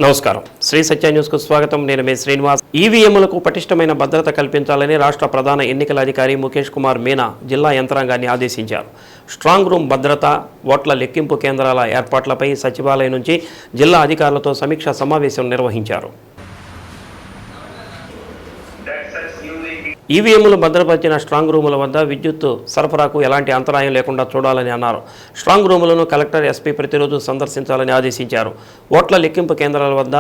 నమస్కారం శ్రీ సత్య న్యూస్ కు స్వాగతం నేను మీ శ్రీనివాస్ ఈవీఎంలకు పటిష్టమైన భద్రత కల్పించాలని రాష్ట్ర ప్రధాన ఎన్నికల అధికారి ముఖేష్ కుమార్ మీనా జిల్లా యంత్రాంగాన్ని ఆదేశించారు స్ట్రాంగ్ రూమ్ భద్రత ఓట్ల లెక్కింపు కేంద్రాల ఏర్పాట్లపై సచివాలయం నుంచి జిల్లా అధికారులతో సమీక్షా సమావేశం నిర్వహించారు ఈవీఎంలు భద్రపరిచిన స్ట్రాంగ్ రూముల వద్ద విద్యుత్ సరఫరాకు ఎలాంటి అంతరాయం లేకుండా చూడాలని అన్నారు స్ట్రాంగ్ రూములను కలెక్టర్ ఎస్పీ ప్రతిరోజు సందర్శించాలని ఆదేశించారు ఓట్ల లెక్కింపు కేంద్రాల వద్ద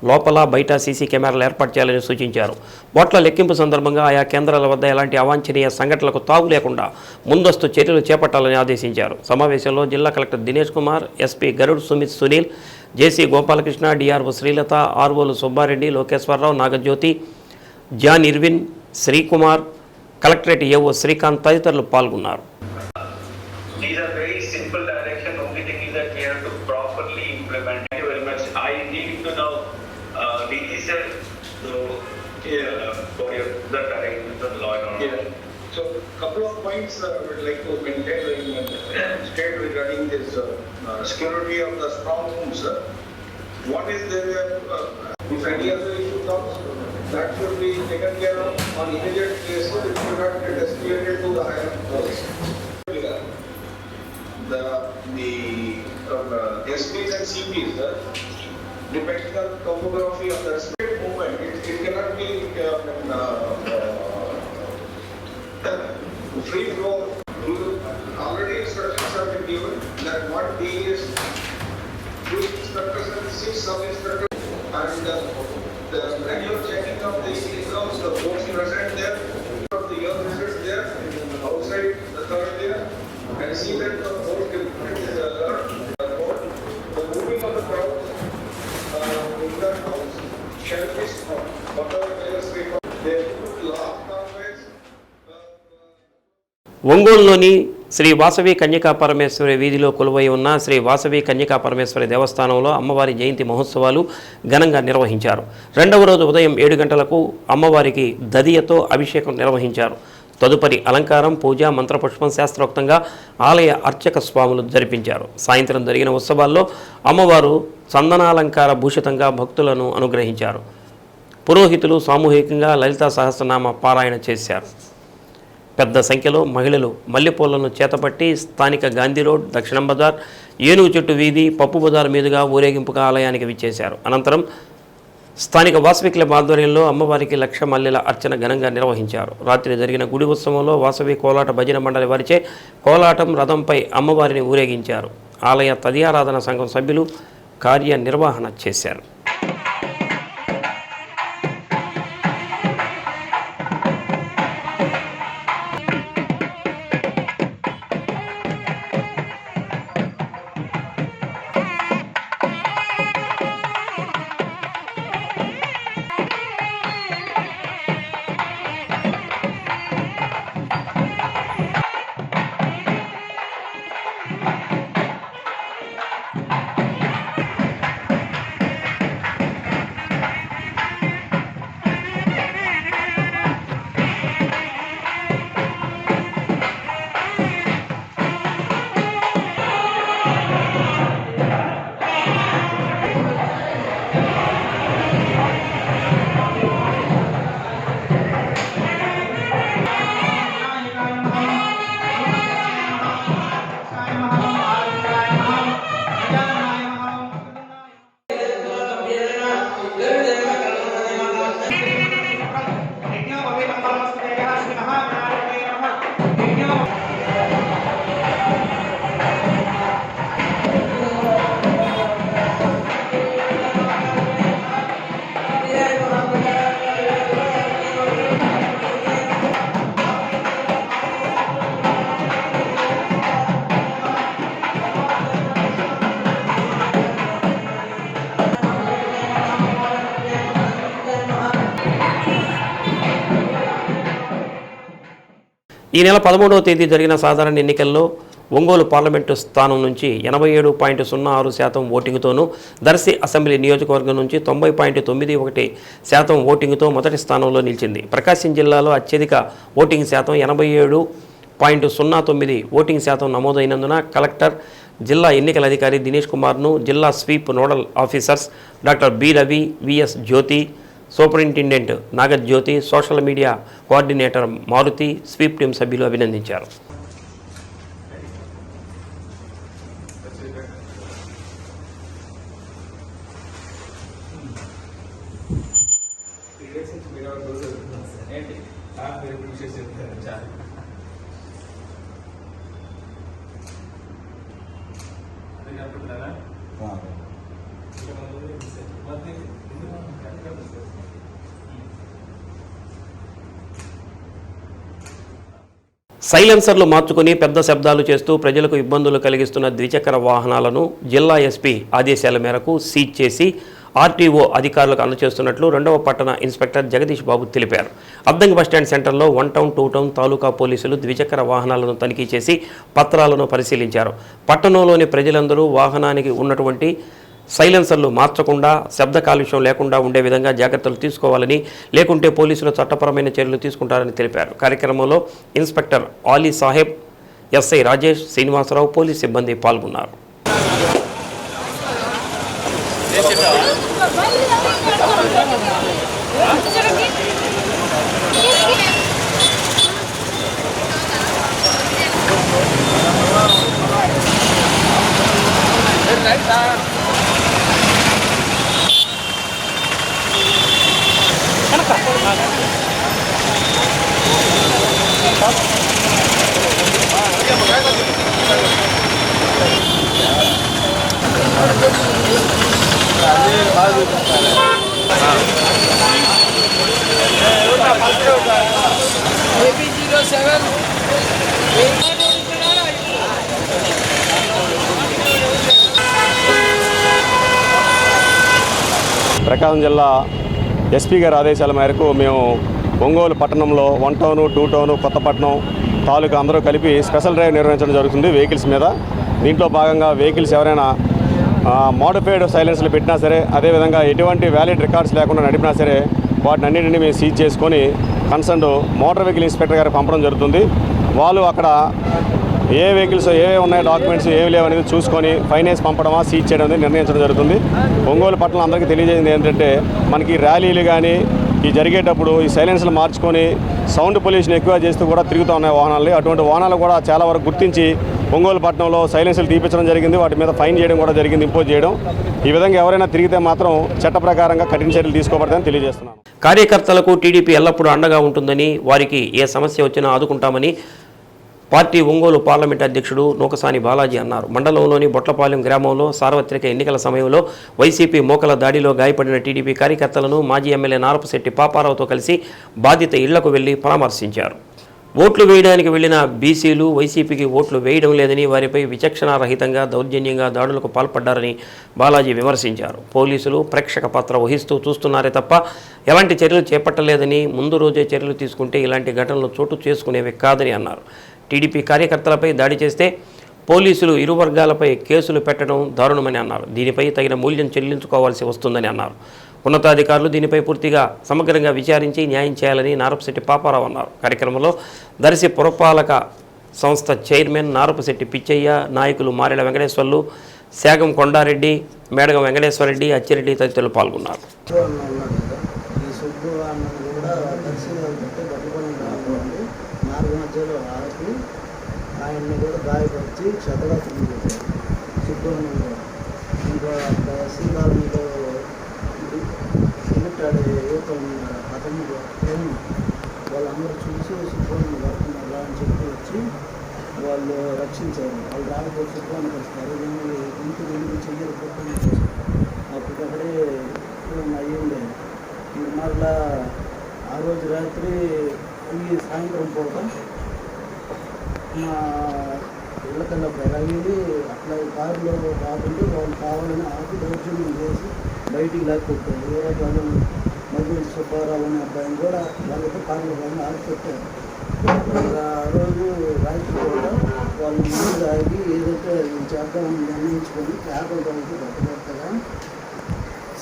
లోపల బయట సీసీ కెమెరాలు ఏర్పాటు చేయాలని సూచించారు ఓట్ల లెక్కింపు సందర్భంగా ఆయా కేంద్రాల వద్ద ఎలాంటి అవాంఛనీయ సంఘటనలకు తావు లేకుండా ముందస్తు చర్యలు చేపట్టాలని ఆదేశించారు సమావేశంలో జిల్లా collector Dinesh Kumar SP Garud Sumit Sunil JC Gopalakrishna DRO Srilatha ఆర్ఓలు Subbareddy Lokeswararao Nagajyothi John Irwin Srikumar collectorate AO Srikanth తదితరులు పాల్గొన్నారు. These are very simple direction. Only thing is that we have to properly implement. Thank you very much. I need to know DG sir. So for your that arrangement of law and order. Yeah. So couple of points I would like to maintain state regarding this security of the strong rooms. One is there if any other issue comes, that should be taken care of on immediate basis. It should not get escalated to the higher levels. The SPs and CPs, depending on the topography of the state movement, it cannot be free flow. Already instructions have been given that what D is 2 instructors and 6 sub-instructors, and the regular checking of the exams, the folks present there, of the young visitors there, outside the third there, and see that the whole equipment is alert. The moving of the crowd in that house shall be stopped. Whatever measures we come, they put lock downways. ఒంగోలులోని శ్రీ వాసవి కన్యకా పరమేశ్వరి వీధిలో కొలువై ఉన్న శ్రీ వాసవి కన్యకా పరమేశ్వరి దేవస్థానంలో అమ్మవారి జయంతి మహోత్సవాలు ఘనంగా నిర్వహించారు. రెండవ రోజు ఉదయం 7 గంటలకు అమ్మవారికి దదియతో అభిషేకం నిర్వహించారు. తదుపరి అలంకారం, పూజ, మంత్రపుష్పం శాస్త్రోక్తంగా ఆలయ అర్చక స్వాములు జరిపించారు. సాయంత్రం జరిగిన ఉత్సవాల్లో అమ్మవారు చందనాలంకార భూషితంగా భక్తులను అనుగ్రహించారు. పురోహితులు సామూహికంగా లలితా సహస్రనామ పారాయణ చేశారు. పెద్ద సంఖ్యలో మహిళలు మల్లెపూలను చేతపట్టి స్థానిక గాంధీ రోడ్, దక్షిణం బజార్, ఏనుగు చెట్టు వీధి, పప్పు బజార్ మీదుగా ఊరేగింపుగా ఆలయానికి విచ్చేశారు. అనంతరం స్థానిక వాసవి క్లబ్ ఆధ్వర్యంలో అమ్మవారికి 1,00,000 మల్లెల అర్చన ఘనంగా నిర్వహించారు. రాత్రి జరిగిన గుడి ఉత్సవంలో వాసవి కోలాట భజన మండలి వారిచే కోలాటం రథంపై అమ్మవారిని ఊరేగించారు. ఆలయ తదియారాధన సంఘం సభ్యులు కార్యనిర్వహణ చేశారు. ఈ నెల 13వ తేదీ జరిగిన సాధారణ ఎన్నికల్లో ఒంగోలు పార్లమెంటు స్థానం నుంచి 87.06% ఓటింగ్తోనూ, దర్శి అసెంబ్లీ నియోజకవర్గం నుంచి 90.91% ఓటింగ్తో మొదటి స్థానంలో నిలిచింది. ప్రకాశం జిల్లాలో అత్యధిక ఓటింగ్ శాతం 87.09 ఓటింగ్ శాతం నమోదైనందున కలెక్టర్ జిల్లా ఎన్నికల అధికారి దినేష్ కుమార్ను జిల్లా sweep nodal officers doctor B Ravi, VS Jyothi, superintendent Nagajyothi, social media coordinator Maruthi, sweep team సభ్యులు అభినందించారు. సైలెన్సర్లు మార్చుకుని పెద్ద శబ్దాలు చేస్తూ ప్రజలకు ఇబ్బందులు కలిగిస్తున్న ద్విచక్ర వాహనాలను జిల్లా ఎస్పీ ఆదేశాల మేరకు సీజ్ చేసి ఆర్టీఓ అధికారులకు అందజేస్తున్నట్లు 2వ పట్టణ ఇన్స్పెక్టర్ జగదీష్ బాబు తెలిపారు. అద్దంకి బస్టాండ్ సెంటర్లో 1 టౌన్ 2 టౌన్ తాలూకా పోలీసులు ద్విచక్ర వాహనాలను తనిఖీ చేసి పత్రాలను పరిశీలించారు. పట్టణంలోని ప్రజలందరూ వాహనానికి ఉన్నటువంటి సైలెన్సర్లు మార్చకుండా, శబ్ద కాలుష్యం లేకుండా ఉండే విధంగా జాగ్రత్తలు తీసుకోవాలని, లేకుంటే పోలీసులు చట్టపరమైన చర్యలు తీసుకుంటారని తెలిపారు. కార్యక్రమంలో inspector Ali Saheb, SI Rajesh, Srinivasarao, police సిబ్బంది పాల్గొన్నారు. ప్రకాశం జిల్లా ఎస్పీ గారి ఆదేశాల మేరకు మేము ఒంగోలు పట్టణంలో 1 టౌన్ 2 టౌన్ కొత్తపట్నం తాలూకా అందరూ కలిపి స్పెషల్ డ్రైవ్ నిర్వహించడం జరుగుతుంది వెహికల్స్ మీద. దీంట్లో భాగంగా వెహికల్స్ ఎవరైనా మోడిఫైడ్ సైలెన్స్లు పెట్టినా సరే, అదేవిధంగా ఎటువంటి వ్యాలిడ్ రికార్డ్స్ లేకుండా నడిపినా సరే వాటిని అన్నింటినీ మేము సీజ్ చేసుకొని కన్సర్న్ మోటార్ వెహికల్ ఇన్స్పెక్టర్ గారికి పంపడం జరుగుతుంది. వాళ్ళు అక్కడ ఏ వెహికల్స్ ఏవే ఉన్నాయి, డాక్యుమెంట్స్ ఏవి లేవు అనేది చూసుకొని ఫైన్ వేసి పంపడమా సీజ్ చేయడం అనేది నిర్ణయించడం జరుగుతుంది. ఒంగోలు పట్టణం అందరికీ తెలియజేసింది ఏంటంటే, మనకి ర్యాలీలు కానీ ఈ జరిగేటప్పుడు ఈ సైలెన్స్లు మార్చుకొని సౌండ్ పొల్యూషన్ ఎక్కువ చేస్తూ కూడా తిరుగుతూ ఉన్నాయి వాహనాలు. అటువంటి వాహనాలు కూడా చాలా వరకు గుర్తించి ఒంగోలు పట్టణంలో సైలెన్స్లు తీపించడం జరిగింది. వాటి మీద ఫైన్ చేయడం కూడా జరిగింది, ఇంపోజ్ చేయడం. ఈ విధంగా ఎవరైనా తిరిగితే మాత్రం చట్ట ప్రకారంగా కఠిన చర్యలు తీసుకోబడతాయని తెలియజేస్తున్నాను. కార్యకర్తలకు టీడీపీ ఎల్లప్పుడూ అండగా ఉంటుందని, వారికి ఏ సమస్య వచ్చినా ఆదుకుంటామని పార్టీ ఒంగోలు పార్లమెంట్ అధ్యక్షుడు నూకసాని బాలాజీ అన్నారు. మండలంలోని బొట్లపాలెం గ్రామంలో సార్వత్రిక ఎన్నికల సమయంలో వైసీపీ మోకల దాడిలో గాయపడిన టీడీపీ కార్యకర్తలను మాజీ ఎమ్మెల్యే నారపశెట్టి పాపారావుతో కలిసి బాధిత ఇళ్లకు వెళ్లి పరామర్శించారు. ఓట్లు వేయడానికి వెళ్లిన బీసీలు వైసీపీకి ఓట్లు వేయడం లేదని, వారిపై విచక్షణారహితంగా దౌర్జన్యంగా దాడులకు పాల్పడ్డారని బాలాజీ విమర్శించారు. పోలీసులు ప్రేక్షక పాత్ర వహిస్తూ చూస్తున్నారే తప్ప ఎలాంటి చర్యలు చేపట్టలేదని, ముందు రోజే చర్యలు తీసుకుంటే ఇలాంటి ఘటనలు చోటు చేసుకునేవి కాదని అన్నారు. టీడీపీ కార్యకర్తలపై దాడి చేస్తే పోలీసులు ఇరు వర్గాలపై కేసులు పెట్టడం దారుణమని అన్నారు. దీనిపై తగిన మూల్యం చెల్లించుకోవాల్సి వస్తుందని అన్నారు. ఉన్నతాధికారులు దీనిపై పూర్తిగా సమగ్రంగా విచారించి న్యాయం చేయాలని నారపశెట్టి పాపారావు అన్నారు. కార్యక్రమంలో దర్శి పురపాలక సంస్థ చైర్మన్ నారపశెట్టి పిచ్చయ్య, నాయకులు మారెల వెంకటేశ్వర్లు, శాగం కొండారెడ్డి, మేడగం వెంకటేశ్వరరెడ్డి, అచ్చిరెడ్డి తదితరులు పాల్గొన్నారు. ఆయన్ని కూడా గాయపరిచి క్షతగాత్రం చేశారు. సుబ్రహ్మణ్యం ఇంకా శ్రీకాళంలో సిమెంటాడే యువత ఉన్నారు, అతన్ని వాళ్ళందరూ చూసి సుబ్రహ్మణ్యం పడుతున్నారా అని చెప్పి వచ్చి వాళ్ళు రక్షించారు. వాళ్ళు రాకపోతే సుబ్రహ్మణ్యం వస్తారు, ఇంటికి వెళ్ళి చెయ్యరు సుబ్రహ్మణ్యం చేశారు. అప్పటికక్కడే అయ్యి ఉండేది. మరలా ఆ రోజు రాత్రి ఈ సాయంత్రం పూట మా ఇళ్ళకల్లా పెరగింది. అట్లా కారులో కాకుండా వాళ్ళు కావాలని ఆపి దౌర్జన్యం చేసి బయటికి లేకపోతారు. వేరే వాళ్ళు మధ్య సుబ్బారావు అనే అబ్బాయిని కూడా వాళ్ళతో కారులో వాళ్ళని ఆగిపెట్టారు. ఆ రోజు రాత్రి కూడా వాళ్ళు ముందు తాగి ఏదైతే చేద్దామని నిర్ణయించుకొని క్యాబ్ తాగి బట్టబట్టగా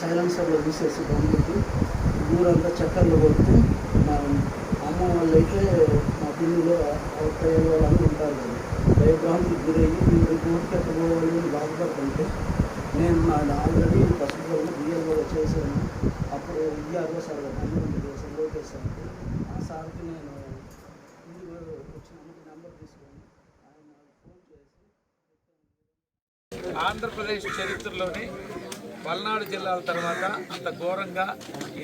సైలెన్సర్లో తీసేసి పంపించి ఊరంతా చక్కర్లు కొడుతూ మా అమ్మ వాళ్ళైతే మా పిన్నులు ప్రయోగ వాళ్ళు ఉంటారు కదా, భయభ్రాంతికి గురయ్యి మీరు కోర్టుకి ఎక్కబోవాలి అని బాధపడుతుంటే నేను ఆల్రెడీ ఫస్ట్ బిఎల్ కూడా చేశాను. అప్పుడు ఈఆర్ఓ సార్ చేశాను, లోకేష్ సార్. ఆ సార్కి నేను ఇంటికి వచ్చినందుకు నెంబర్ తీసుకొని ఆయన ఫోన్ చేసి ఆంధ్రప్రదేశ్ చరిత్రలోనే పల్నాడు జిల్లాల తర్వాత అంత ఘోరంగా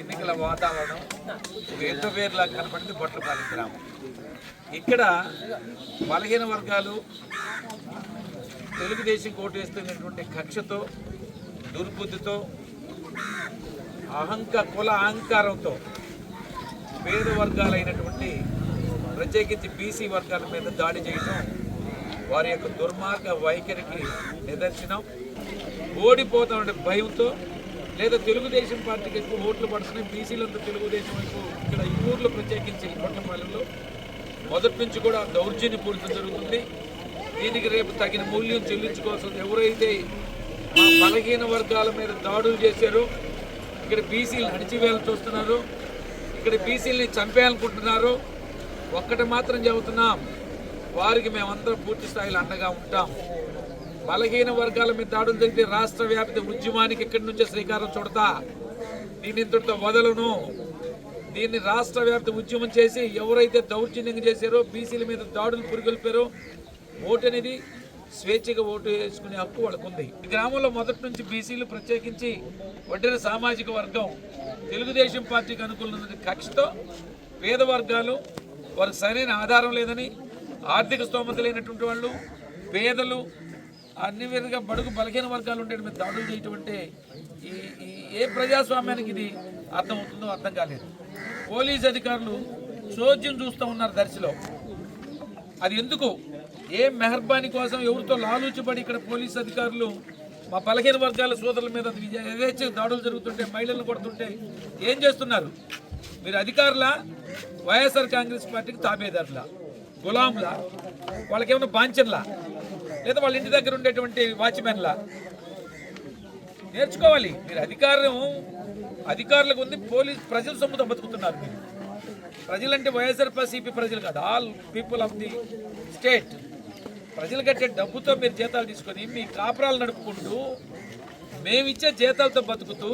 ఎన్నికల వాతావరణం ఒక యుద్ధ పేరులా కనపడింది బొట్లపాలెం గ్రామం. ఇక్కడ బలహీన వర్గాలు తెలుగుదేశం ఓటేస్తున్నటువంటి కక్షతో, దుర్బుద్ధితో, కుల అహంకారంతో పేద వర్గాలైనటువంటి ప్రత్యేకించి బీసీ వర్గాల మీద దాడి చేయడం వారి యొక్క దుర్మార్గ వైఖరికి నిదర్శనం. ఓడిపోతామనే భయంతో లేదా తెలుగుదేశం పార్టీకి ఎక్కువ ఓట్లు పడుతున్నాయి, బీసీలంతా తెలుగుదేశం వైపు ఇక్కడ ఈ ఊర్లో ప్రత్యేకించి బొట్టపాలెంలో మొదటి నుంచి కూడా దౌర్జన్యపూరితం జరుగుతుంది. దీనికి రేపు తగిన మూల్యం చెల్లించుకోవాల్సింది. ఎవరైతే ఆ బలహీన వర్గాల మీద దాడులు చేశారో, ఇక్కడ బీసీలను అణిచివేయాలని చూస్తున్నారు, ఇక్కడ బీసీలని చంపేయాలనుకుంటున్నారు, ఒక్కటి మాత్రం చెబుతున్నాం, వారికి మేమందరం పూర్తి స్థాయిలో అండగా ఉంటాం. బలహీన వర్గాల మీద దాడులు జరిగితే రాష్ట్ర వ్యాప్త ఉద్యమానికి ఇక్కడి నుంచే శ్రీకారం చుడతా. దీన్ని ఇంతటితో వదలను. దీన్ని రాష్ట్ర వ్యాప్త ఉద్యమం చేసి ఎవరైతే దౌర్జన్యంగా చేశారో, బీసీల మీద దాడులు పురిగొల్పారో, ఓటు అనేది స్వేచ్ఛగా ఓటు వేసుకునే హక్కు వాళ్ళకు ఉంది. ఈ గ్రామంలో మొదటి నుంచి బీసీలు ప్రత్యేకించి వడ్డెర సామాజిక వర్గం తెలుగుదేశం పార్టీకి అనుకూలమైన కక్షతో పేద వర్గాలు, వారికి సరైన ఆధారం లేదని, ఆర్థిక స్తోమత లేనటువంటి వాళ్ళు, పేదలు, అన్ని విధంగా బడుగు బలహీన వర్గాలు ఉండే మీద దాడులు చేయటం అంటే ఏ ప్రజాస్వామ్యానికి ఇది అర్థమవుతుందో అర్థం కాలేదు. పోలీస్ అధికారులు చోద్యం చూస్తూ ఉన్నారు దర్శిలో. అది ఎందుకు? ఏ మెహర్బానీ కోసం ఎవరితో లాలూచిపడి ఇక్కడ పోలీస్ అధికారులు మా బలహీన వర్గాల సోదరుల మీద ఏదైతే దాడులు జరుగుతుంటే, మహిళలను కొడుతుంటే ఏం చేస్తున్నారు? మీరు అధికారులా, వైఎస్ఆర్ కాంగ్రెస్ పార్టీకి తాబేదారులా, గులాంలా, వాళ్ళకేమైనా బాంచన్లా, లేదా వాళ్ళ ఇంటి దగ్గర ఉండేటువంటి వాచ్మెన్లా? నేర్చుకోవాలి. మీరు అధికారులకు ఉంది, పోలీస్ ప్రజల సొమ్ముతో బతుకుతున్నారు. మీరు ప్రజలంటే వైఎస్ఆర్సీపీ ప్రజలు కాదు, all people of the state. ప్రజలు కట్టే డబ్బుతో మీరు జీతాలు తీసుకొని మీ కాపురాలు నడుపుకుంటూ, మేమిచ్చే జీతాలతో బతుకుతూ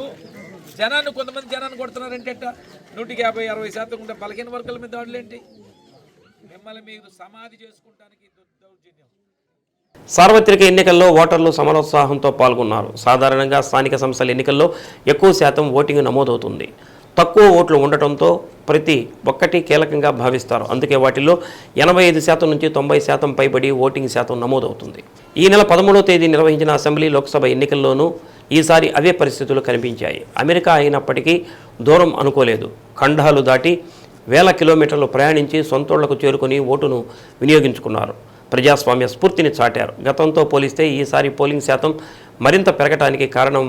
కొంతమంది జనాన్ని కొడుతున్నారంటే 150-60% ఉండే బలహీన వర్గాల మీద దాడులేంటి? మిమ్మల్ని మీరు సమాధి చేసుకుంటానికి దౌర్జన్యం. సార్వత్రిక ఎన్నికల్లో ఓటర్లు సమరోత్సాహంతో పాల్గొన్నారు. సాధారణంగా స్థానిక సంస్థల ఎన్నికల్లో ఎక్కువ శాతం ఓటింగ్ నమోదవుతుంది. తక్కువ ఓట్లు ఉండటంతో ప్రతి ఒక్కటి కీలకంగా భావిస్తారు. అందుకే వాటిల్లో 85% నుంచి 90% పైబడి ఓటింగ్ శాతం నమోదవుతుంది. ఈ నెల 13వ తేదీ నిర్వహించిన అసెంబ్లీ, లోక్సభ ఎన్నికల్లోనూ ఈసారి అవే పరిస్థితులు కనిపించాయి. అమెరికా అయినప్పటికీ దూరం అనుకోలేదు. ఖండాలు దాటి వేల కిలోమీటర్లు ప్రయాణించి సొంతోళ్లకు చేరుకుని ఓటును వినియోగించుకున్నారు. ప్రజాస్వామ్య స్ఫూర్తిని చాటారు. గతంతో పోలిస్తే ఈసారి పోలింగ్ శాతం మరింత పెరగటానికి కారణం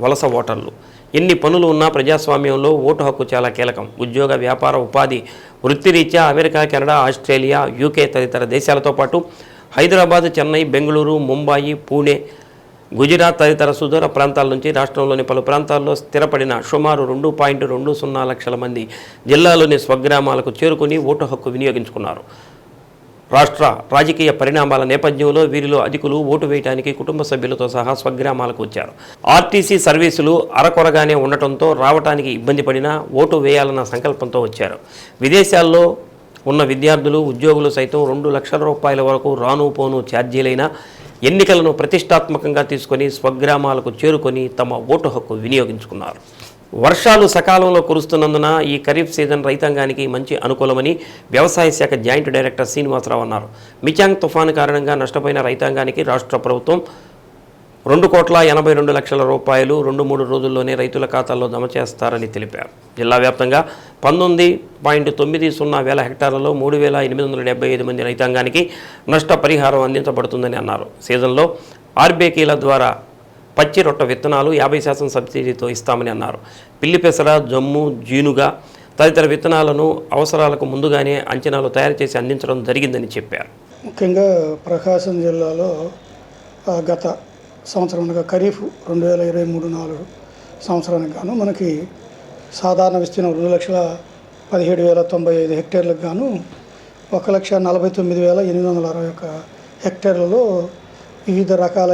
వలస ఓటర్లు. ఎన్ని పనులు ఉన్నా ప్రజాస్వామ్యంలో ఓటు హక్కు చాలా కీలకం. ఉద్యోగ, వ్యాపార, ఉపాధి, వృత్తిరీత్యా అమెరికా, కెనడా, ఆస్ట్రేలియా, యూకే తదితర దేశాలతో పాటు హైదరాబాద్, చెన్నై, బెంగళూరు, ముంబాయి, పూణే, గుజరాత్ తదితర సుదూర ప్రాంతాల నుంచి రాష్ట్రంలోని పలు ప్రాంతాల్లో స్థిరపడిన సుమారు 2.20 లక్షల మంది జిల్లాలోని స్వగ్రామాలకు చేరుకుని ఓటు హక్కు వినియోగించుకున్నారు. రాష్ట్ర రాజకీయ పరిణామాల నేపథ్యంలో వీరిలో అధికులు ఓటు వేయడానికి కుటుంబ సభ్యులతో సహా స్వగ్రామాలకు వచ్చారు. ఆర్టీసీ సర్వీసులు అరకొరగానే ఉండటంతో రావడానికి ఇబ్బంది పడినా ఓటు వేయాలన్న సంకల్పంతో వచ్చారు. విదేశాల్లో ఉన్న విద్యార్థులు, ఉద్యోగులు సైతం 2 లక్షల రూపాయల వరకు రాను పోను ఛార్జీలైన ఎన్నికలను ప్రతిష్టాత్మకంగా తీసుకొని స్వగ్రామాలకు చేరుకొని తమ ఓటు హక్కు వినియోగించుకున్నారు. వర్షాలు సకాలంలో కురుస్తున్నందున ఈ ఖరీఫ్ సీజన్ రైతాంగానికి మంచి అనుకూలమని వ్యవసాయ శాఖ జాయింట్ డైరెక్టర్ శ్రీనివాసరావు అన్నారు. మిచాంగ్ తుఫాను కారణంగా నష్టపోయిన రైతాంగానికి రాష్ట్ర ప్రభుత్వం 2,82 లక్షల రూపాయలు 2-3 రోజుల్లోనే రైతుల ఖాతాల్లో జమ చేస్తారని తెలిపారు. జిల్లా వ్యాప్తంగా 19.90 వేల హెక్టార్లలో 3,875 మంది రైతాంగానికి నష్టపరిహారం అందించబడుతుందని అన్నారు. సీజన్లో ఆర్బీకేల ద్వారా పచ్చి రొట్ట విత్తనాలు 50% సబ్సిడీతో ఇస్తామని అన్నారు. పిల్లి పెసర, జమ్ము, జీనుగా తదితర విత్తనాలను అవసరాలకు ముందుగానే అంచనాలు తయారు చేసి అందించడం జరిగిందని చెప్పారు. ముఖ్యంగా ప్రకాశం జిల్లాలో గత సంవత్సరంగా ఖరీఫ్ 2023-24 సంవత్సరానికి గాను మనకి సాధారణ విస్తీర్ణం 2,17,095 హెక్టేర్లకు గాను 1,49,861 హెక్టార్లలో వివిధ రకాల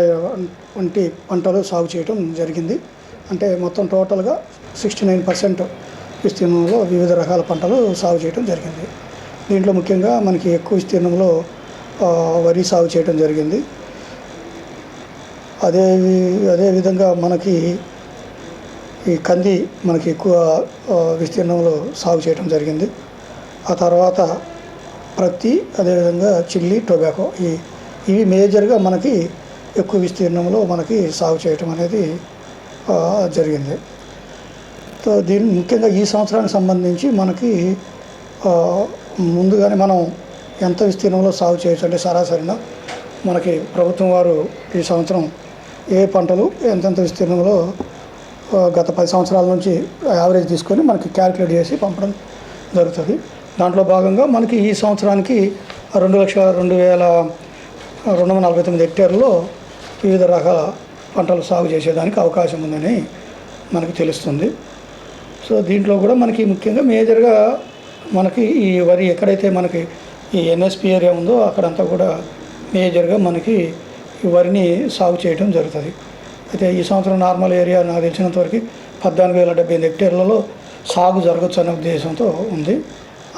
వంటి పంటలు సాగు చేయడం జరిగింది. అంటే మొత్తం టోటల్గా 69% విస్తీర్ణంలో వివిధ రకాల పంటలు సాగు చేయడం జరిగింది. దీంట్లో ముఖ్యంగా మనకి ఎక్కువ విస్తీర్ణంలో వరి సాగు చేయడం జరిగింది. అదేవిధంగా మనకి ఈ కంది మనకి ఎక్కువ విస్తీర్ణంలో సాగు చేయడం జరిగింది. ఆ తర్వాత ప్రత్తి, అదేవిధంగా చిల్లీ, టొబాకో ఇవి మేజర్గా మనకి ఎక్కువ విస్తీర్ణంలో మనకి సాగు చేయటం అనేది జరిగింది. సో దీని ముఖ్యంగా ఈ సంవత్సరానికి సంబంధించి మనకి ముందుగానే మనం ఎంత విస్తీర్ణంలో సాగు చేయొచ్చు అంటే సరాసరిన మనకి ప్రభుత్వం వారు ఈ సంవత్సరం ఏ పంటలు ఎంతెంత విస్తీర్ణంలో గత 10 సంవత్సరాల నుంచి యావరేజ్ తీసుకొని మనకి క్యాలిక్యులేట్ చేసి పంపడం జరుగుతుంది. దాంట్లో భాగంగా మనకి ఈ సంవత్సరానికి 2,02,249 హెక్టార్లలో వివిధ రకాల పంటలు సాగు చేసేదానికి అవకాశం ఉందని మనకి తెలుస్తుంది. సో దీంట్లో కూడా మనకి ముఖ్యంగా మేజర్గా మనకి ఈ వరి ఎక్కడైతే మనకి ఈ ఎన్ఎస్పి ఏరియా ఉందో అక్కడంతా కూడా మేజర్గా మనకి ఈ వరిని సాగు చేయడం జరుగుతుంది. అయితే ఈ సంవత్సరం నార్మల్ ఏరియా నాకు తెలిసినంతవరకు 14,078 హెక్టార్లలో సాగు జరగచ్చు అనే ఉద్దేశంతో ఉంది.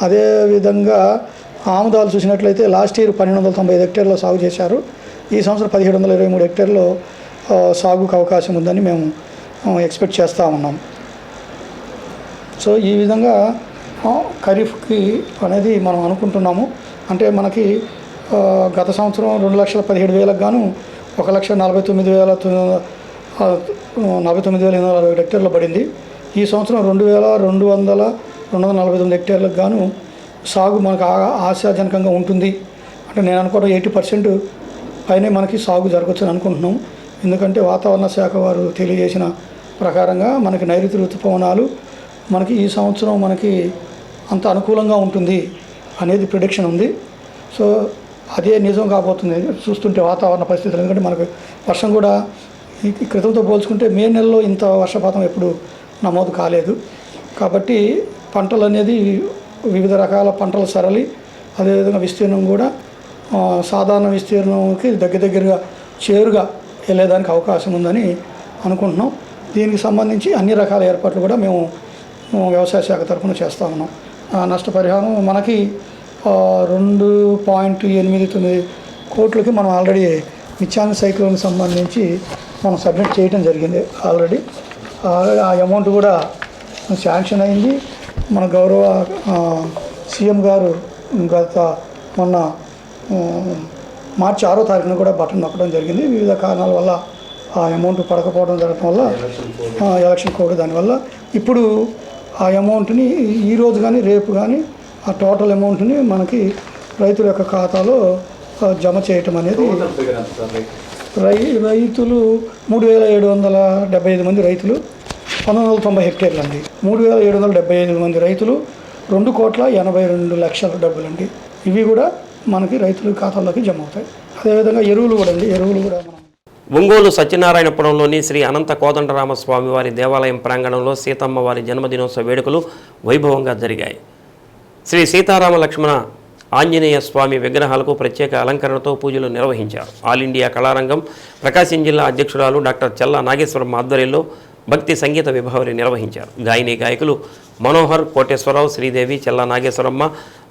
అదేవిధంగా ఆముదాలు చూసినట్లయితే లాస్ట్ ఇయర్ 1,295 హెక్టార్లో సాగు చేశారు. ఈ సంవత్సరం 1,723 హెక్టార్లో సాగుకు అవకాశం ఉందని మేము ఎక్స్పెక్ట్ చేస్తూ ఉన్నాం. సో ఈ విధంగా ఖరీఫ్కి అనేది మనం అనుకుంటున్నాము. అంటే మనకి గత సంవత్సరం 2,17,000 గాను 1,49,840 హెక్టార్లు పడింది. ఈ సంవత్సరం 2,249 హెక్టార్లకు గాను సాగు మనకు ఆశాజనకంగా ఉంటుంది. అంటే నేను అనుకోవడం 80% పైనే మనకి సాగు జరగచ్చు అని అనుకుంటున్నాం. ఎందుకంటే వాతావరణ శాఖ వారు తెలియజేసిన ప్రకారంగా మనకి నైరుతి ఋతుపవనాలు మనకి ఈ సంవత్సరం మనకి అంత అనుకూలంగా ఉంటుంది అనేది ప్రిడిక్షన్ ఉంది. సో అదే నిజం కాబోతుంది చూస్తుంటే వాతావరణ పరిస్థితులు. ఎందుకంటే మనకు వర్షం కూడా ఈ క్రితంతో పోల్చుకుంటే మే నెలలో ఇంత వర్షపాతం ఎప్పుడు నమోదు కాలేదు. కాబట్టి పంటలు అనేది వివిధ రకాల పంటల సరళి, అదేవిధంగా విస్తీర్ణం కూడా సాధారణ విస్తీర్ణంకి దగ్గరగా చేరుగా వెళ్ళేదానికి అవకాశం ఉందని అనుకుంటున్నాం. దీనికి సంబంధించి అన్ని రకాల ఏర్పాట్లు కూడా మేము వ్యవసాయ శాఖ తరఫున చేస్తూ ఉన్నాం. నష్టపరిహారం మనకి 2.89 కోట్లకి మనం ఆల్రెడీ మిచాన్ సైక్లోన్కి సంబంధించి మనం సబ్మిట్ చేయడం జరిగింది. ఆల్రెడీ ఆ అమౌంట్ కూడా శాంక్షన్ అయింది. మన గౌరవ సీఎం గారు మొన్న మార్చి 6వ తారీఖున కూడా బటన్ నొక్కడం జరిగింది. వివిధ కారణాల వల్ల ఆ అమౌంట్ పడకపోవడం జరగడం వల్ల ఎలక్షన్ కోడ్ దానివల్ల ఇప్పుడు ఆ అమౌంట్ని ఈరోజు కానీ రేపు కానీ ఆ టోటల్ అమౌంట్ని మనకి రైతుల యొక్క ఖాతాలో జమ చేయటం అనేది రైతులు 3,775 మంది రైతులు 1,990 హెక్టార్లు అండి. 3,775 మంది రైతులు 2,82,00,000 డబ్బులండి. ఇవి కూడా మనకి రైతుల ఖాతాల్లోకి జమ అవుతాయి. అదేవిధంగా ఎరువులు కూడా మనం ఒంగోలు సత్యనారాయణపురంలోని శ్రీ అనంత కోదండరామస్వామి వారి దేవాలయం ప్రాంగణంలో సీతమ్మ వారి జన్మదినోత్సవ వేడుకలు వైభవంగా జరిగాయి. శ్రీ సీతారామ లక్ష్మణ ఆంజనేయ స్వామి విగ్రహాలకు ప్రత్యేక అలంకరణతో పూజలు నిర్వహించారు. ఆల్ ఇండియా కళారంగం ప్రకాశం జిల్లా అధ్యక్షురాలు డాక్టర్ చల్లా నాగేశ్వరం ఆధ్వర్యంలో భక్తి సంగీత విభావరి నిర్వహించారు. గాయని గాయకులు మనోహర్, కోటేశ్వరరావు, శ్రీదేవి, చల్లా నాగేశ్వరమ్మ,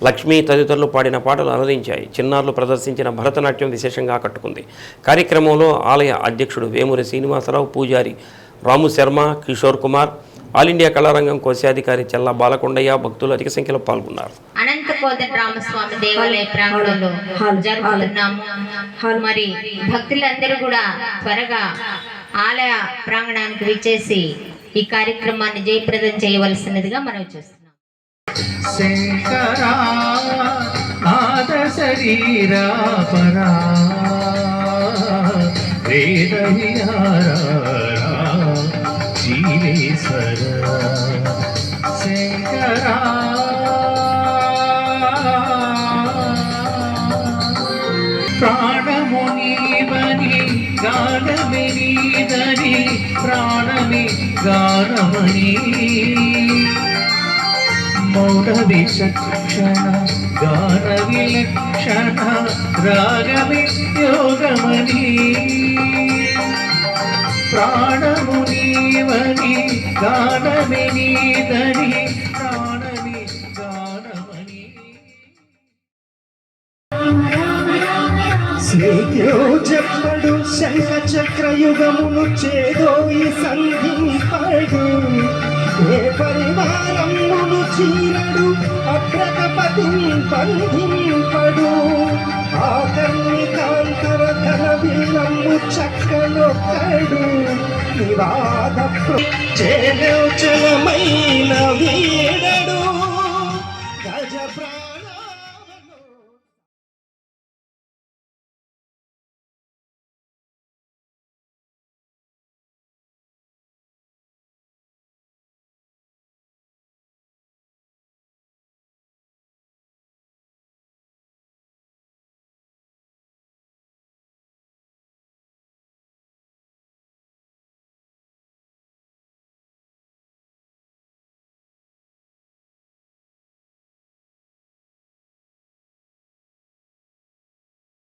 లక్ష్మి తదితరులు పాడిన పాటలు అలరించాయి. చిన్నారులు ప్రదర్శించిన భరతనాట్యం విశేషంగా ఆకట్టుకుంది. కార్యక్రమంలో ఆలయ అధ్యక్షుడు వేమూరి శ్రీనివాసరావు, పూజారి రాము శర్మ, కిషోర్ కుమార్, ఆల్ ఇండియా కళారంగం కోశాధికారి చల్లా బాలకొండయ్య, భక్తులు అధిక సంఖ్యలో పాల్గొన్నారు. అనంత కోదండరామస్వామి దేవాలయ ప్రాంగణంలో జరుగుతున్నాము. మరి భక్తులందరూ కూడా త్వరగా ఆలయ ప్రాంగణానికి విచ్చేసి ఈ కార్యక్రమాన్ని జయప్రదం చేయవలసినదిగా మనం చూస్తున్నాం. శంకరా ఆద శరీరా పరా వేద విహారా జీవేశ్వర శంకరా ప్రాణమునివని గానమినీదని ప్రాణమి గానమని మౌన విచక్షణ గాన విలక్షణ రాగమి యోగమణి ప్రాణము నీవని గానమి నీదని ప్రాణమి గానమని శ్రీకో చెప్పడు శంఖ చక్రయుగమును చేదోయి సంధింపడు ఏ పరివారమును చీరడు అగ్రగపతి బంధింపడు ఆకర్ణి కాంతర ధన వీరము చక్కనొక్కడు నివాద చేలోచనమైన వీడడు గజ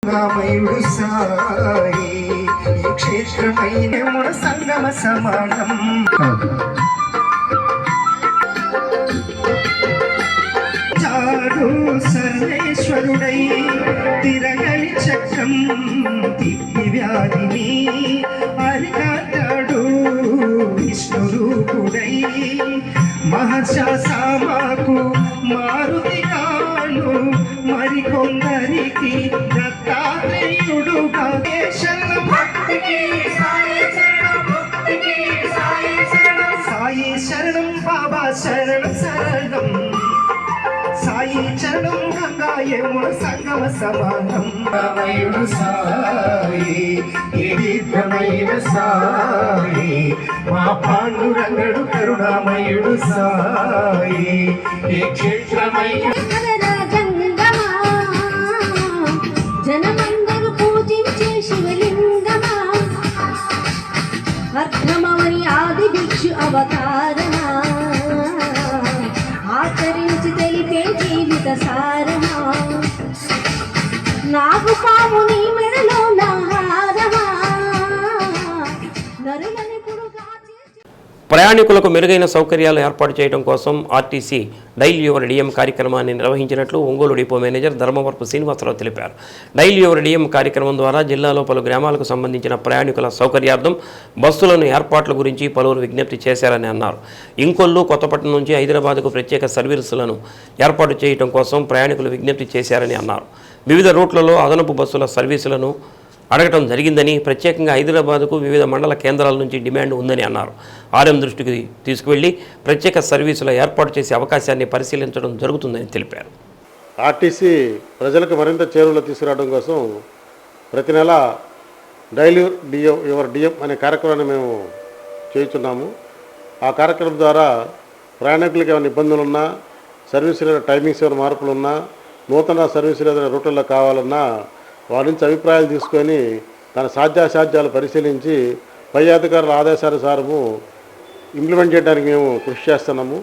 నామయుడు సాయి ఈ క్షేత్రమైన సంగమ సమానం చాడు సర్వేశ్వరుడై తిరగలి చక్రం తిప్పి వ్యాధిని అరికాటాడు విష్ణు రూపుడై మహర్షామాకు మారుతి కాను మరికొందరికి దత్తాత్రేయుడుగా శరణం భక్తికి సాయి శరణం బాబా శరణం శరణం సాయి చరణం గంగా యమున సంగమ సమానం రామయుడు సాయి దివ్యమైన సాయి మా పాండురంగడు కరుణామయుడు సాయి ఈ క్షేత్రమైన జనమందరూ పూజించే శివలింగమా అర్థమవని ఆది భిక్షు అవతారమా ఆచరించి తెలిపే జీవిత సారమా నాగు పాము నీ మెడలో నాహారమా నరులని పురుగా ప్రయాణికులకు మెరుగైన సౌకర్యాలు ఏర్పాటు చేయడం కోసం ఆర్టీసీ డైల్ యువర్ డిఎం కార్యక్రమాన్ని నిర్వహించినట్లు ఒంగోలు డిపో మేనేజర్ ధర్మవరపు శ్రీనివాసరావు తెలిపారు. డైల్ యువర్ డిఎం కార్యక్రమం ద్వారా జిల్లాలో పలు గ్రామాలకు సంబంధించిన ప్రయాణికుల సౌకర్యార్థం బస్సులను ఏర్పాట్ల గురించి పలువురు విజ్ఞప్తి చేశారని అన్నారు. ఇంకొల్లు కొత్తపట్నం నుంచి హైదరాబాద్కు ప్రత్యేక సర్వీసులను ఏర్పాటు చేయడం కోసం ప్రయాణికులు విజ్ఞప్తి చేశారని అన్నారు. వివిధ రూట్లలో అదనపు బస్సుల సర్వీసులను అడగటం జరిగిందని, ప్రత్యేకంగా హైదరాబాద్కు వివిధ మండల కేంద్రాల నుంచి డిమాండ్ ఉందని అన్నారు. ఆర్ఎం దృష్టికి తీసుకువెళ్లి ప్రత్యేక సర్వీసుల ఏర్పాటు చేసే అవకాశాన్ని పరిశీలించడం జరుగుతుందని తెలిపారు. ఆర్టీసీ ప్రజలకు మరింత చేరువలో తీసుకురావడం కోసం ప్రతి నెల డైల్ యువర్ డిఎం అనే కార్యక్రమాన్ని మేము చేస్తున్నాము. ఆ కార్యక్రమం ద్వారా ప్రయాణికులకు ఏమైనా ఇబ్బందులు ఉన్నా, సర్వీసుల టైమింగ్స్ ఏమైనా మార్పులు ఉన్నా, నూతన సర్వీసులు ఏదైనా రూట్లలో కావాలన్నా వారి నుంచి అభిప్రాయాలు తీసుకొని తన సాధ్యాసాధ్యాలు పరిశీలించి పై అధికారుల ఆదేశానుసారము ఇంప్లిమెంట్ చేయడానికి మేము కృషి చేస్తున్నాము.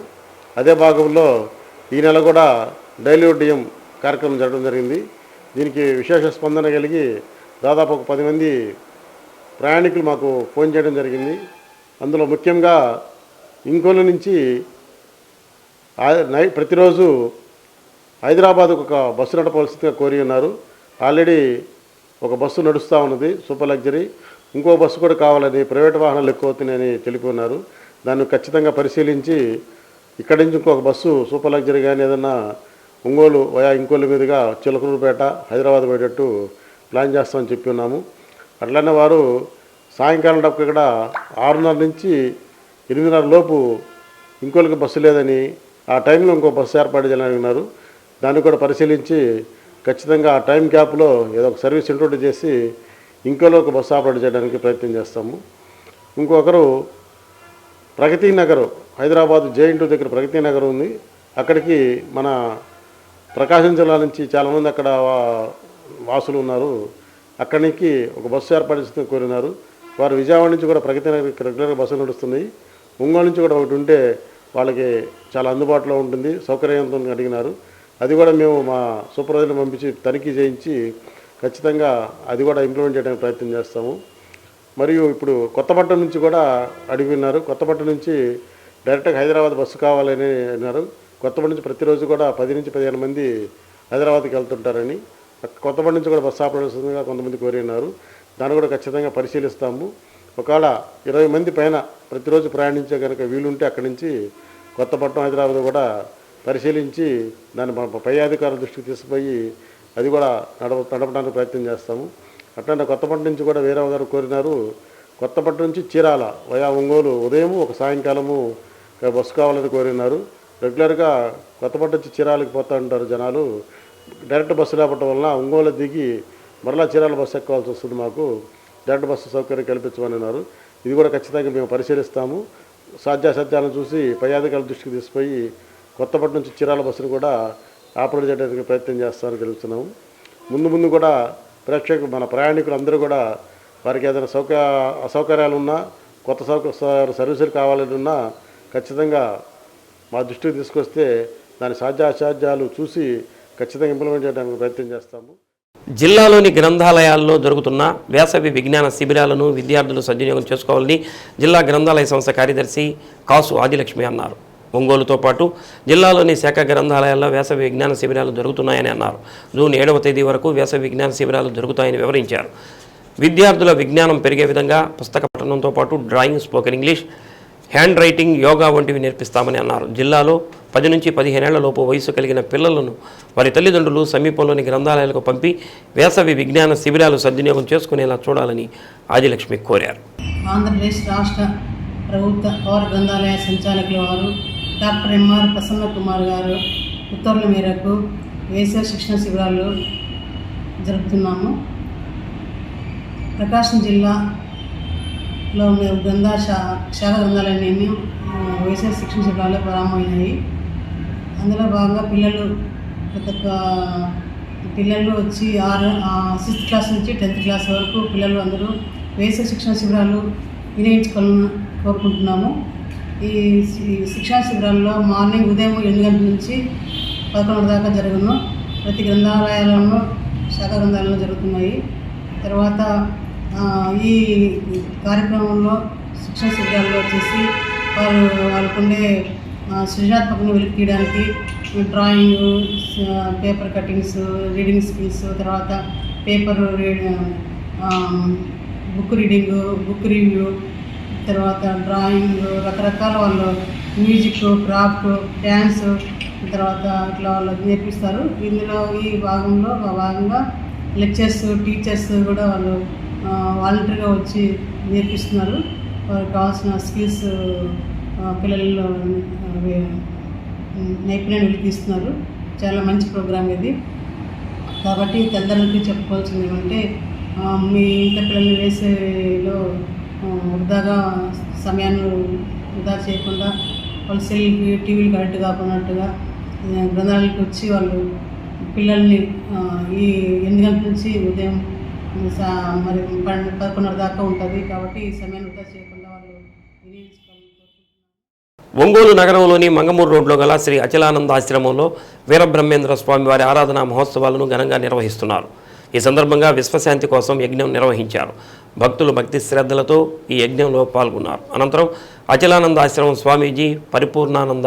అదే భాగంలో ఈ నెల కూడా డైల్ యువర్ డిఎం కార్యక్రమం జరగడం జరిగింది. దీనికి విశేష స్పందన కలిగి దాదాపు ఒక 10 మంది ప్రయాణికులు మాకు ఫోన్ చేయడం జరిగింది. అందులో ముఖ్యంగా ఇంకొల్లు నుంచి ప్రతిరోజు హైదరాబాద్కు ఒక బస్సు నడపవలసిందిగా కోరి ఉన్నారు. ఆల్రెడీ ఒక బస్సు నడుస్తూ ఉన్నది సూపర్ లగ్జరీ, ఇంకో బస్సు కూడా కావాలని, ప్రైవేట్ వాహనాలు ఎక్కువ అవుతున్నాయని తెలిపి ఉన్నారు. దాన్ని ఖచ్చితంగా పరిశీలించి ఇక్కడి నుంచి ఇంకొక బస్సు సూపర్ లగ్జరీ కానీ ఏదన్నా ఒంగోలు ఇంకొల్లు మీదుగా చిలకలూరుపేట హైదరాబాద్ పోయేటట్టు ప్లాన్ చేస్తామని చెప్పి ఉన్నాము. అట్లనే వారు సాయంకాలం డబ్బు ఇక్కడ 6:30 నుంచి 8:30 లోపు ఇంకొల్లుకి బస్సు లేదని, ఆ టైంలో ఇంకో బస్సు ఏర్పాటు చేయాలని ఉన్నారు. దాన్ని కూడా పరిశీలించి ఖచ్చితంగా ఆ టైం గ్యాప్లో ఏదో ఒక సర్వీస్ ఇంట్రొడ్యూస్ చేసి ఇంకోలో ఒక బస్సు ఆపరేట్ చేయడానికి ప్రయత్నం చేస్తాము. ఇంకొకరు ప్రగతి నగర్, హైదరాబాద్ జేఎన్టీ దగ్గర ప్రగతి నగర్ ఉంది. అక్కడికి మన ప్రకాశం జిల్లా నుంచి చాలామంది అక్కడ వాసులు ఉన్నారు. అక్కడి నుంచి ఒక బస్సు ఏర్పాటు చేసి కోరినారు. వారు విజయవాడ నుంచి కూడా ప్రగతి నగర్కి రెగ్యులర్గా బస్సులు నడుస్తున్నాయి. ఒంగోలు నుంచి కూడా ఒకటి ఉంటే వాళ్ళకి చాలా అందుబాటులో ఉంటుంది, సౌకర్యవంతంగా అడిగినారు. అది కూడా మేము మా సూపర్వైజర్ని పంపించి తనిఖీ చేయించి ఖచ్చితంగా అది కూడా ఇంప్లిమెంట్ చేయడానికి ప్రయత్నం చేస్తాము. మరియు ఇప్పుడు కొత్తపట్నం నుంచి కూడా అడిగినారు. కొత్తపట్నం నుంచి డైరెక్ట్గా హైదరాబాద్ బస్సు కావాలని అన్నారు. కొత్తపట్నం నుంచి ప్రతిరోజు కూడా 10 నుంచి 15 మంది హైదరాబాద్కి వెళ్తుంటారని, కొత్తపట్నం నుంచి కూడా బస్సు ఆపరేషన్గా కొంతమంది కోరి ఉన్నారు. దాన్ని కూడా ఖచ్చితంగా పరిశీలిస్తాము. ఒకవేళ 20 మంది పైన ప్రతిరోజు ప్రయాణించే కనుక వీలుంటే అక్కడి నుంచి కొత్తపట్నం హైదరాబాద్ కూడా పరిశీలించి దాన్ని పై అధికారుల దృష్టికి తీసుకుపోయి అది కూడా నడపడానికి ప్రయత్నం చేస్తాము. అట్లనే కొత్తపట్నం నుంచి కూడా వేరే గారు కోరినారు. కొత్తపట్నం నుంచి చీరాల వయా ఒంగోలు ఉదయం ఒక సాయంకాలము బస్సు కావాలని కోరినారు. రెగ్యులర్గా కొత్తపట్నం నుంచి చీరాలకి పోతూ ఉంటారు జనాలు. డైరెక్ట్ బస్సు లేపటం వలన ఒంగోలు దిగి మరలా చీరాల బస్సు ఎక్కాల్సి వస్తుంది. మాకు డైరెక్ట్ బస్సు సౌకర్యం కల్పించమని అన్నారు. ఇది కూడా ఖచ్చితంగా మేము పరిశీలిస్తాము. సాధ్యాసాధ్యాలను చూసి పై అధికారుల దృష్టికి తీసుకుపోయి కొత్తపట్నం నుంచి చీరాల బస్సును కూడా ఆపరేట్ చేయడానికి ప్రయత్నం చేస్తామని తెలుస్తున్నాము. ముందు కూడా మన ప్రయాణికులు అందరూ కూడా వారికి ఏదైనా అసౌకర్యాలు ఉన్నా, కొత్త సర్వీసులు కావాలని ఉన్నా ఖచ్చితంగా మా దృష్టికి తీసుకొస్తే దాని సాధ్యాసాధ్యాలు చూసి ఖచ్చితంగా ఇంప్లిమెంట్ చేయడానికి ప్రయత్నం చేస్తాము. జిల్లాలోని గ్రంథాలయాల్లో జరుగుతున్న వేసవి విజ్ఞాన శిబిరాలను విద్యార్థులు సద్వినియోగం చేసుకోవాలని జిల్లా గ్రంథాలయ సంస్థ కార్యదర్శి కాసు ఆదిలక్ష్మి అన్నారు. ఒంగోలుతో పాటు జిల్లాలోని శాఖ గ్రంథాలయాల్లో వేసవి విజ్ఞాన శిబిరాలు జరుగుతున్నాయని అన్నారు. జూన్ 7వ తేదీ వరకు వేసవి విజ్ఞాన శిబిరాలు జరుగుతాయని వివరించారు. విద్యార్థుల విజ్ఞానం పెరిగే విధంగా పుస్తక పఠనంతో పాటు drawing, spoken English, hand writing, yoga వంటివి నేర్పిస్తామని అన్నారు. జిల్లాలో 10 నుంచి 15 ఏళ్ల లోపు వయసు కలిగిన పిల్లలను వారి తల్లిదండ్రులు సమీపంలోని గ్రంథాలయాలకు పంపి వేసవి విజ్ఞాన శిబిరాలు సద్వినియోగం చేసుకునేలా చూడాలని ఆదిలక్ష్మి కోరారు. ఆంధ్రప్రదేశ్ రాష్ట్ర ప్రభుత్వ పౌర గ్రంథాలయ సంచాలకుల వారు డాక్టర్ ఎంఆర్ ప్రసన్న కుమార్ గారు ఉత్తర్వుల మేరకు వేసవి శిక్షణ శిబిరాలు జరుపుతున్నాము. ప్రకాశం జిల్లాలో శాఖ గ్రంథాలయాన్ని వేసవి శిక్షణ శిబిరాలు ప్రారంభమైనాయి. అందులో భాగంగా పిల్లలు వచ్చి 6th క్లాస్ నుంచి 10th క్లాస్ వరకు పిల్లలు అందరూ వేసవి శిక్షణ శిబిరాలు వినియోగించుకోవాలని కోరుకుంటున్నాము. ఈ శిక్షణ శిబిరాల్లో మార్నింగ్ ఉదయం 8 గంటల నుంచి 11 దాకా జరుగును. ప్రతి గ్రంథాలయాలను శాఖ గ్రంథాలయంలో జరుగుతున్నాయి. తర్వాత ఈ కార్యక్రమంలో శిక్షణ శిబిరాల్లో వచ్చేసి వాళ్ళకుండే సృజనాత్మకంగా వెలికి తీయడానికి drawing, paper cuttings, reading skills, తర్వాత paper book reading, book review, తర్వాత డ్రాయింగ్, రకరకాల వాళ్ళు మ్యూజిక్, క్రాఫ్ట్, డ్యాన్స్, తర్వాత అట్లా వాళ్ళకి నేర్పిస్తారు. ఇందులో ఈ భాగంగా లెక్చర్స్, టీచర్స్ కూడా వాళ్ళు వాలంటరీగా వచ్చి నేర్పిస్తున్నారు. వారికి కావాల్సిన స్కిల్స్ పిల్లల్లో నైపుణ్యాన్ని వెలికిస్తున్నారు. చాలా మంచి ప్రోగ్రామ్ ఇది. కాబట్టి తల్లిదండ్రులకి చెప్పుకోవాల్సింది ఏమంటే మీ ఇంట్లో పిల్లల్ని వేసేలో వృధాగా సమయాన్ని వృధా చేయకుండా వాళ్ళు సెల్కి, టీవీలకు అడిక్ట్ కాకున్నట్టుగా గ్రంథాలయాలకు వచ్చి వాళ్ళు పిల్లల్ని ఈ 8 గంటల నుంచి ఉదయం మరి 11:30 దాకా ఉంటుంది. కాబట్టి ఈ సమయాన్ని వృధా చేయకుండా వాళ్ళు వినియోగించుకోవాలి. ఒంగోలు నగరంలోని మంగమూరు రోడ్లో గల శ్రీ అచలానంద ఆశ్రమంలో వీరబ్రహ్మేంద్ర స్వామి వారి ఆరాధనా మహోత్సవాలను ఘనంగా నిర్వహిస్తున్నారు. ఈ సందర్భంగా విశ్వశాంతి కోసం యజ్ఞం నిర్వహించారు. భక్తులు భక్తి శ్రద్ధలతో ఈ యజ్ఞంలో పాల్గొన్నారు. అనంతరం అచలానంద ఆశ్రమం స్వామీజీ పరిపూర్ణానంద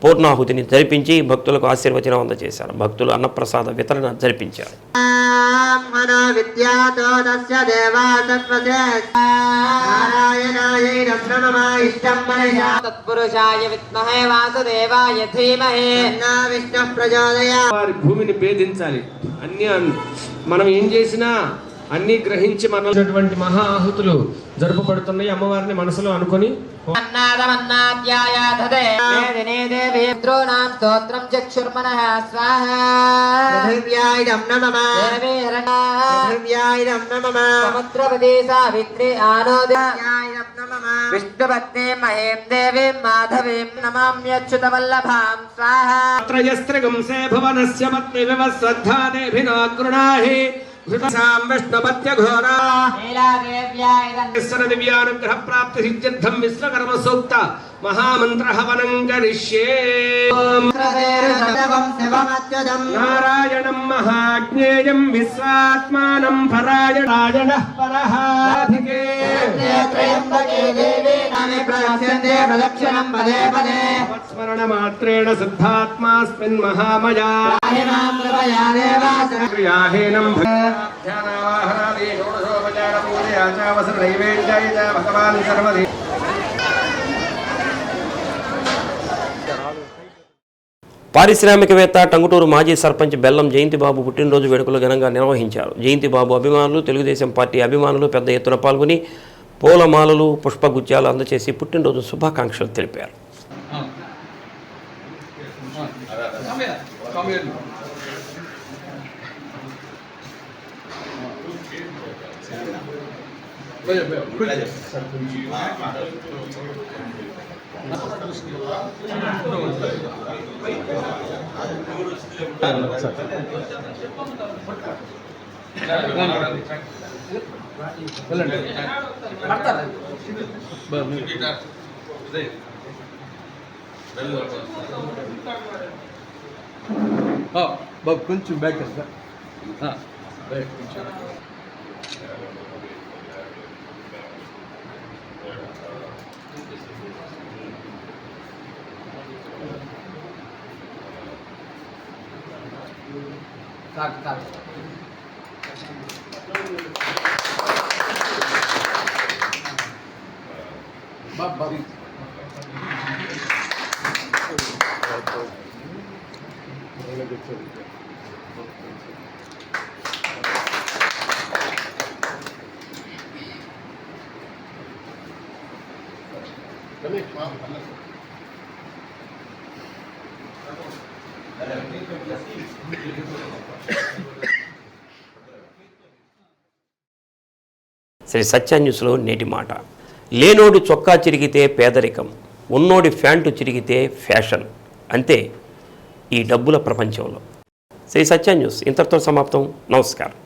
పూర్ణాహుతిని జరిపించి భక్తులకు ఆశీర్వచనం అందజేశారు. భక్తులు అన్నప్రసాద వితరణ జరిపించారు. వారి భూమిని భేదించాలి. అన్ని మనం ఏం చేసినా అన్ని గ్రహించి మనటువంటి మహా ఆహుతులు జరుపబడుతున్నాయి. అమ్మవారిని మనసులో అనుకొని విష్ణుపత్ని మహేం దేవీం మాధవీం నమామ్యచ్యుతవల్లభాం స్వాహా. త్రయస్త్రిగంసే భువనస్య పత్ని వివస్వద్ధానేభినో గృణాహి విష్ణుపత్యఘోరా దివ్యానుగ్రహ ప్రాప్తి సిద్ధ్యర్థం విశ్వకర్మ సూక్త మహామంత్ర హవనం కరిష్యే. నారాయణం మహాజ్ఞేయం విశ్వాత్మానం పరాయణాయణః పరః. స్మరణ మాత్రేణ సిద్ధాత్మాస్మిన్ మహామయా క్రియాహీనం ధ్యానావాహనాది షోడశోపచార పూజయాచావసర నైవేద్యాయ చ భగవాన్ సర్వది. పారిశ్రామికవేత్త టంగుటూరు మాజీ సర్పంచ్ బెల్లం జయంతిబాబు పుట్టినరోజు వేడుకలు ఘనంగా నిర్వహించారు. జయంతిబాబు అభిమానులు, తెలుగుదేశం పార్టీ అభిమానులు పెద్ద ఎత్తున పాల్గొని పూలమాలలు, పుష్పగుచ్చాలు అందజేసి పుట్టినరోజు శుభాకాంక్షలు తెలిపారు. బాబు కొంచెం బ్యాక్ వెళ్తా. బాబు శ్రీ సత్య న్యూస్లో నేటి మాట. లేనోడి చొక్కా చిరిగితే పేదరికం, ఉన్నోడి ఫ్యాంటు చిరిగితే ఫ్యాషన్. అంతే ఈ డబ్బుల ప్రపంచంలో. శ్రీ సత్య న్యూస్ ఇంతటితో సమాప్తం. నమస్కారం.